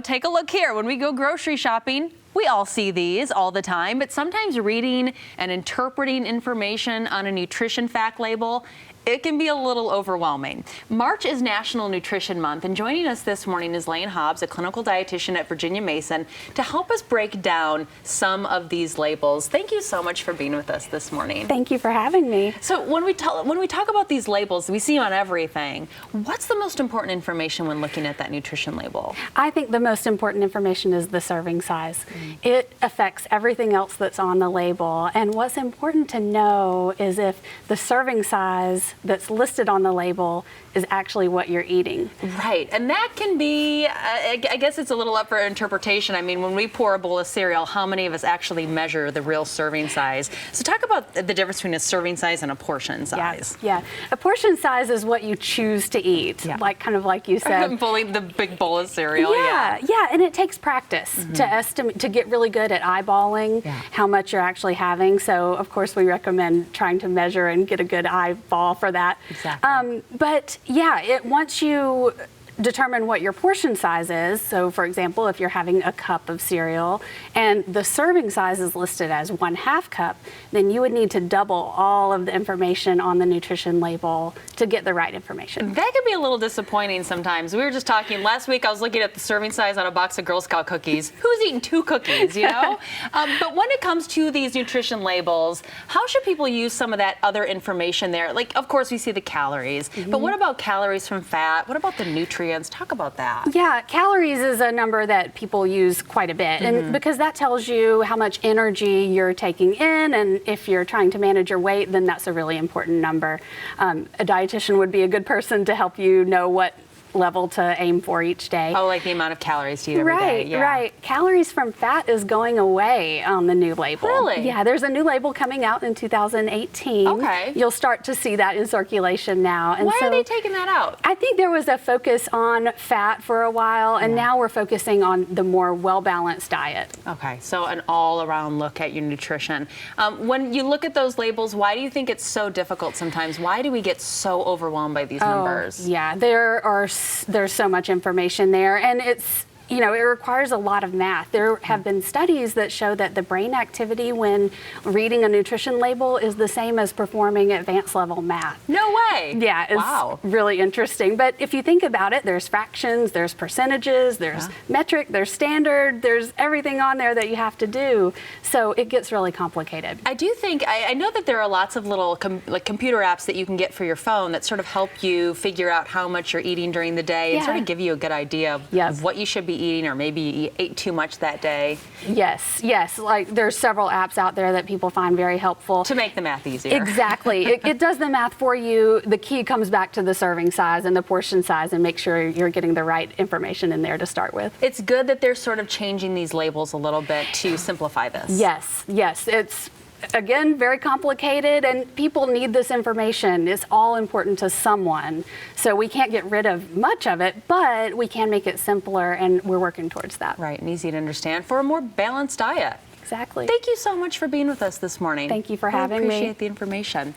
Take a look here. When we go grocery shopping, we all see these all the time, but sometimes reading and interpreting information on a nutrition fact label, it can be a little overwhelming. March is National Nutrition Month, and joining us this morning is Lane Hobbs, a clinical dietitian at Virginia Mason, to help us break down some of these labels. Thank you so much for being with us this morning. Thank you for having me. So when we talk about these labels, we see them on everything. What's the most important information when looking at that nutrition label? I think the most important information is the serving size. It affects everything else that's on the label. And what's important to know is if the serving size that's listed on the label is actually what you're eating. Right, and that can be, I guess it's a little up for interpretation. I mean, when we pour a bowl of cereal, how many of us actually measure the real serving size? So talk about the difference between a serving size and a portion size. Yeah. A portion size is what you choose to eat, kind of like you said. Pulling the big bowl of cereal. Yeah, and it takes practice to estimate, to get really good at eyeballing how much you're actually having. So of course we recommend trying to measure and get a good eyeball for that. Exactly. But yeah, once you determine what your portion size is, so for example, if you're having a cup of cereal and the serving size is listed as 1/2 cup, then you would need to double all of the information on the nutrition label to get the right information. That can be a little disappointing sometimes. We were just talking last week, I was looking at the serving size on a box of Girl Scout cookies. Who's eating 2 cookies, you know? But when it comes to these nutrition labels, how should people use some of that other information there? Like, of course, we see the calories, but what about calories from fat? What about the nutrients? Talk about that. Yeah, calories is a number that people use quite a bit, and because that tells you how much energy you're taking in, and if you're trying to manage your weight, then that's a really important number. A dietitian would be a good person to help you know what level to aim for each day. Oh, like the amount of calories to eat every day. Yeah. Right. Calories from fat is going away on the new label. Really? Yeah, there's a new label coming out in 2018. Okay. You'll start to see that in circulation now. And why are they taking that out? I think there was a focus on fat for a while, and now we're focusing on the more well-balanced diet. Okay, so an all-around look at your nutrition. When you look at those labels, why do you think it's so difficult sometimes? Why do we get so overwhelmed by these numbers? Yeah, there's so much information there, and it requires a lot of math. There have been studies that show that the brain activity when reading a nutrition label is the same as performing advanced level math. No way. Yeah, it's really interesting. But if you think about it, there's fractions, there's percentages, there's metric, there's standard, there's everything on there that you have to do. So it gets really complicated. I do think, I know that there are lots of little computer apps that you can get for your phone that sort of help you figure out how much you're eating during the day and sort of give you a good idea of what you should be eating, or maybe you ate too much that day. Yes. Like there's several apps out there that people find very helpful. To make the math easier. Exactly. it does the math for you. The key comes back to the serving size and the portion size, and make sure you're getting the right information in there to start with. It's good that they're sort of changing these labels a little bit to simplify this. Yes. It's again, very complicated, and people need this information. It's all important to someone. So we can't get rid of much of it, but we can make it simpler, and we're working towards that. Right, and easy to understand for a more balanced diet. Exactly. Thank you so much for being with us this morning. Thank you for having me. I appreciate the information.